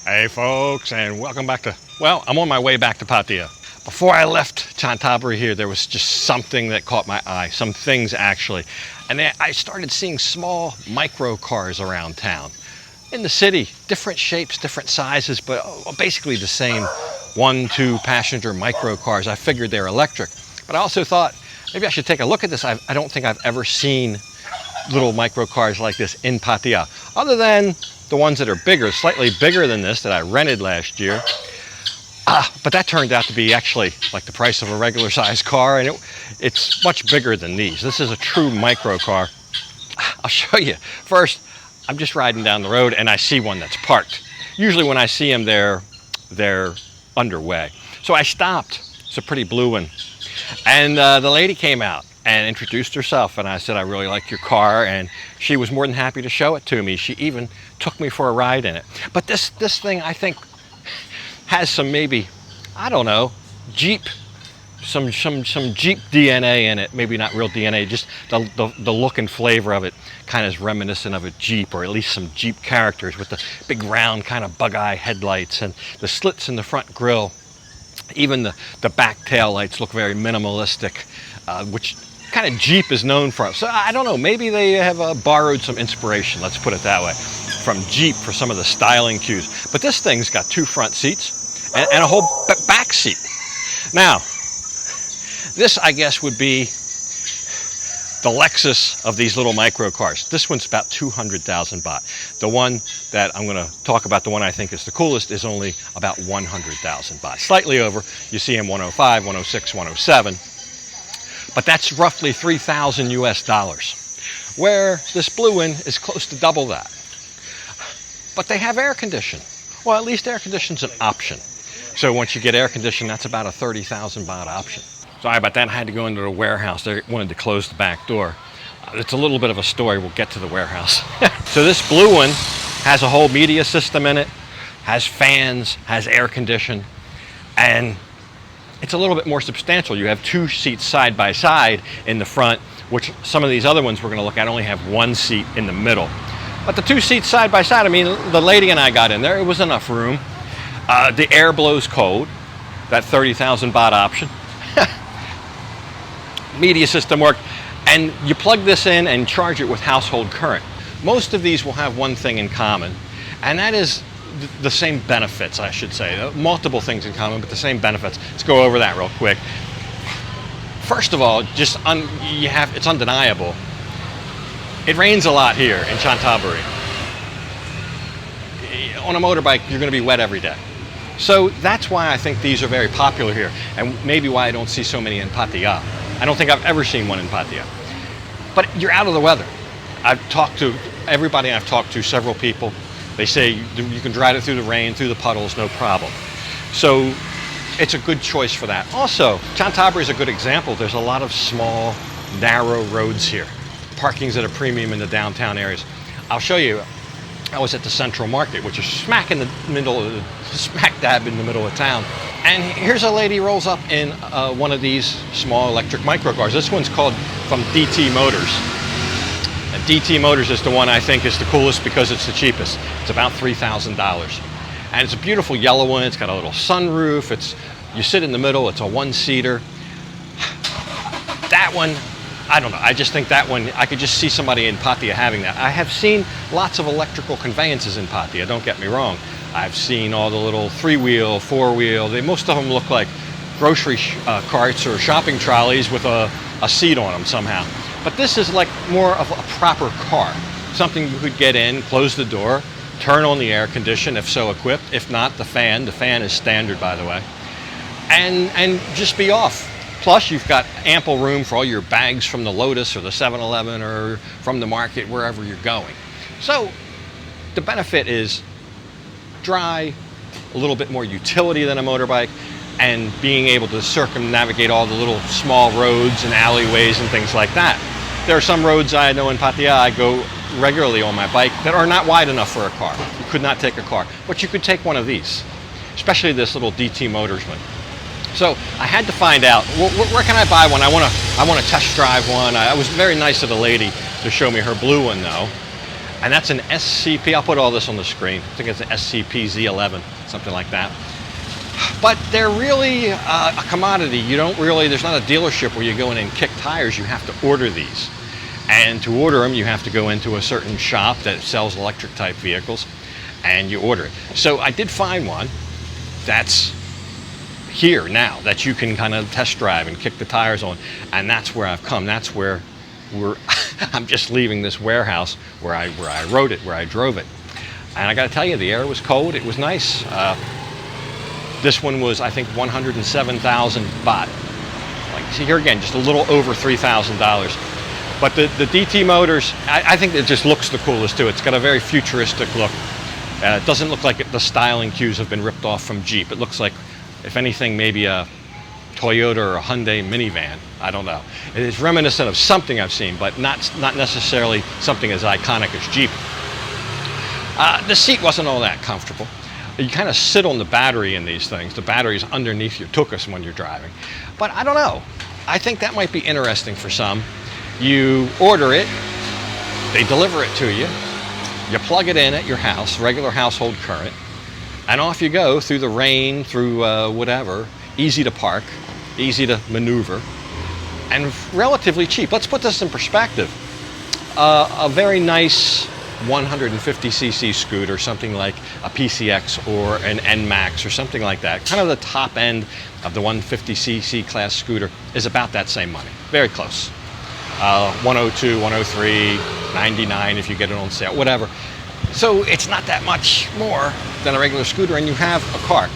Hey folks, and welcome back to, well, I'm on my way back to Pattaya. Before I left Chantaburi here, there was just something that caught my eye, some things actually. And then I started seeing small micro cars around town. In the city, different shapes, different sizes, but basically the same 1-2 passenger micro cars. I figured they're electric. But I also thought, maybe I should take a look at this. I don't think I've ever seen little micro cars like this in Pattaya, other than the ones that are bigger, slightly bigger than this that I rented last year. But that turned out to be actually like the price of a regular sized car, and it's much bigger than these. This is a true micro car. I'll show you. First, I'm just riding down the road and I see one that's parked. Usually when I see them, they're underway. So I stopped. It's a pretty blue one. And the lady came out and introduced herself, and I said, I really like your car, and she was more than happy to show it to me. She even took me for a ride in it. But this thing, I think, has some, maybe, I don't know, Jeep, some Jeep DNA in it. Maybe not real DNA, just the look and flavor of it kind of is reminiscent of a Jeep, or at least some Jeep characters with the big round kind of bug-eye headlights and the slits in the front grille. Even the back tail lights look very minimalistic, which kind of Jeep is known for. So I don't know, maybe they have borrowed some inspiration, let's put it that way, from Jeep for some of the styling cues. But this thing's got 2 front seats and a whole back seat. Now, this I guess would be the Lexus of these little micro cars. This one's about 200,000 baht. The one that I'm going to talk about, the one I think is the coolest, is only about 100,000 baht. Slightly over. You see them 105, 106, 107. But that's roughly 3,000 US dollars. Where this blue one is close to double that. But they have air conditioning. Well, at least air conditioning's an option. So once you get air conditioning, that's about a 30,000 baht option. Sorry about that, I had to go into the warehouse. They wanted to close the back door. It's a little bit of a story, we'll get to the warehouse. So this blue one has a whole media system in it, has fans, has air conditioning, and it's a little bit more substantial. You have 2 seats side by side in the front, which some of these other ones we're going to look at only have 1 seat in the middle. But the 2 seats side by side, I mean, the lady and I got in there, it was enough room. The air blows cold, that 30,000 baht option. Media system worked, and you plug this in and charge it with household current. Most of these will have one thing in common, and that is the same benefits, I should say. Multiple things in common, but the same benefits. Let's go over that real quick. First of all, it's undeniable. It rains a lot here in Chantaburi. On a motorbike, you're going to be wet every day. So that's why I think these are very popular here, and maybe why I don't see so many in Pattaya. I don't think I've ever seen one in Pattaya. But you're out of the weather. I've talked to everybody I've talked to, several people. They say you can drive it through the rain, through the puddles, no problem. So it's a good choice for that. Also, Chantaburi is a good example. There's a lot of small, narrow roads here. Parking's at a premium in the downtown areas. I'll show you. I was at the Central Market, which is smack dab in the middle of town. And here's a lady rolls up in one of these small electric microcars. This one's called from DT Motors. And DT Motors is the one I think is the coolest because it's the cheapest. It's about $3,000. And it's a beautiful yellow one. It's got a little sunroof. You sit in the middle. It's a 1-seater. That one, I don't know. I just think that one, I could just see somebody in Pattaya having that. I have seen lots of electrical conveyances in Pattaya, don't get me wrong. I've seen all the little 3-wheel, 4-wheel. Most of them look like grocery carts or shopping trolleys with a seat on them somehow. But this is like more of a proper car. Something you could get in, close the door, turn on the air condition if so equipped. If not, the fan. The fan is standard, by the way. And just be off. Plus, you've got ample room for all your bags from the Lotus or the 7-Eleven or from the market, wherever you're going. So the benefit is dry, a little bit more utility than a motorbike, and being able to circumnavigate all the little small roads and alleyways and things like that. There are some roads I know in Pattaya I go regularly on my bike that are not wide enough for a car. You could not take a car, but you could take one of these, especially this little DT Motors one. So I had to find out, where can I buy one? I want to test drive one. I was very nice of the lady to show me her blue one though. And that's an SCP. I'll put all this on the screen. I think it's an SCP Z11, something like that. But they're really a commodity. You don't really, there's not a dealership where you go in and kick tires. You have to order these. And to order them, you have to go into a certain shop that sells electric type vehicles, and you order it. So I did find one that's here now that you can kind of test drive and kick the tires on. And that's where I've come. That's where I'm just leaving this warehouse where I rode it, where I drove it. And I got to tell you, the air was cold. It was nice. This one was, I think, 107,000 baht. Like, see here again, just a little over $3,000. But the DT motors, I think it just looks the coolest too. It's got a very futuristic look. It doesn't look like the styling cues have been ripped off from Jeep. It looks like, if anything, maybe a Toyota or a Hyundai minivan. I don't know. It is reminiscent of something I've seen, but not necessarily something as iconic as Jeep. The seat wasn't all that comfortable. You kind of sit on the battery in these things. The battery's underneath your tuchus when you're driving. But I don't know. I think that might be interesting for some. You order it, they deliver it to you, you plug it in at your house, regular household current, and off you go through the rain, through whatever. Easy to park, easy to maneuver, and relatively cheap. Let's put this in perspective. A very nice 150cc scooter, something like a PCX or an NMAX or something like that, kind of the top end of the 150cc class scooter, is about that same money. Very close. 102, 103, 99 if you get it on sale, whatever. So it's not that much more than a regular scooter, and you have a car.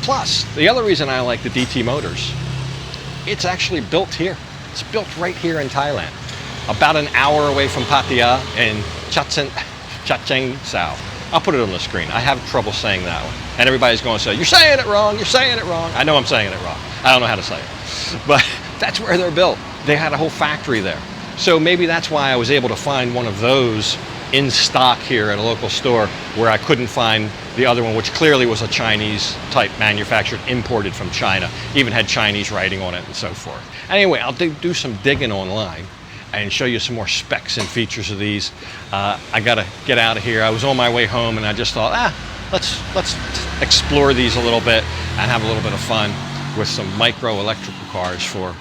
Plus, the other reason I like the DT motors, it's actually built here. It's built right here in Thailand, about an hour away from Pattaya in Chaeng Sao. I'll put it on the screen. I have trouble saying that one. And everybody's going to say, you're saying it wrong, you're saying it wrong. I know I'm saying it wrong. I don't know how to say it. But that's where they're built. They had a whole factory there. So maybe that's why I was able to find one of those in stock here at a local store where I couldn't find the other one, which clearly was a Chinese type manufactured, imported from China, even had Chinese writing on it and so forth. Anyway, I'll do some digging online and show you some more specs and features of these. I gotta get out of here. I was on my way home and I just thought, let's explore these a little bit and have a little bit of fun with some micro electrical cars for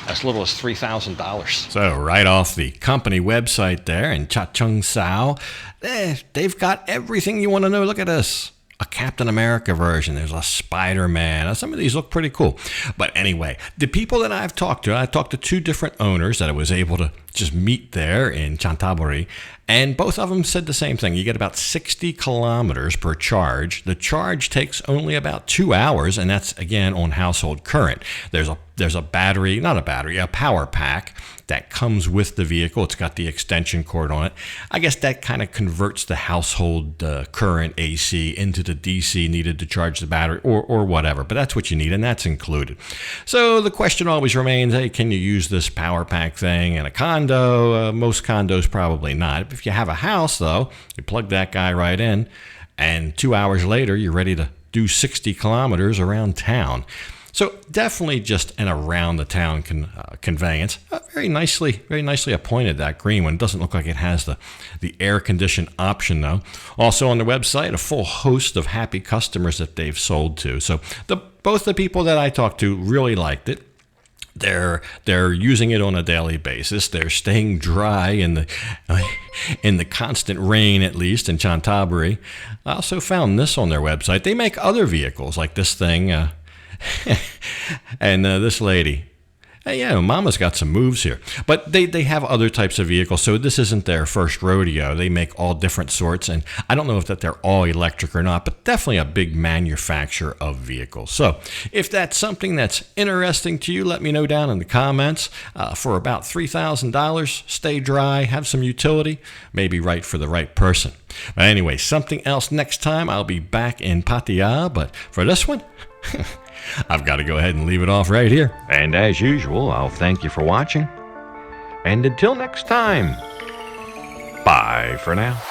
as little as $3,000. So right off the company website there in Chaeng Sao, they've got everything you want to know. Look at this. A Captain America version. There's a Spider-Man. Some of these look pretty cool. But anyway, the people that I talked to two different owners that I was able to just meet there in Chantaburi, and both of them said the same thing. You get about 60 kilometers per charge. The charge takes only about 2 hours, and that's, again, on household current. There's a battery, not a battery, a power pack that comes with the vehicle. It's got the extension cord on it. I guess that kind of converts the household current AC into the DC needed to charge the battery or whatever, but that's what you need, and that's included. So the question always remains, hey, can you use this power pack thing in a condo? Most condos probably not. If you have a house, though, you plug that guy right in, and 2 hours later, you're ready to do 60 kilometers around town. So definitely just an around the town conveyance. Very nicely appointed, that green one. It doesn't look like it has the air conditioned option though. Also on the website, a full host of happy customers that they've sold to. So both the people that I talked to really liked it. They're using it on a daily basis. They're staying dry in the constant rain, at least in Chantaburi. I also found this on their website. They make other vehicles like this thing. And this lady, hey, yeah, Mama's got some moves here. But they have other types of vehicles, so this isn't their first rodeo. They make all different sorts, and I don't know if that they're all electric or not, but definitely a big manufacturer of vehicles. So if that's something that's interesting to you, let me know down in the comments. For about $3,000, stay dry, have some utility, maybe right for the right person. But anyway, something else next time. I'll be back in Pattaya, but for this one, I've got to go ahead and leave it off right here. And as usual, I'll thank you for watching. And until next time, bye for now.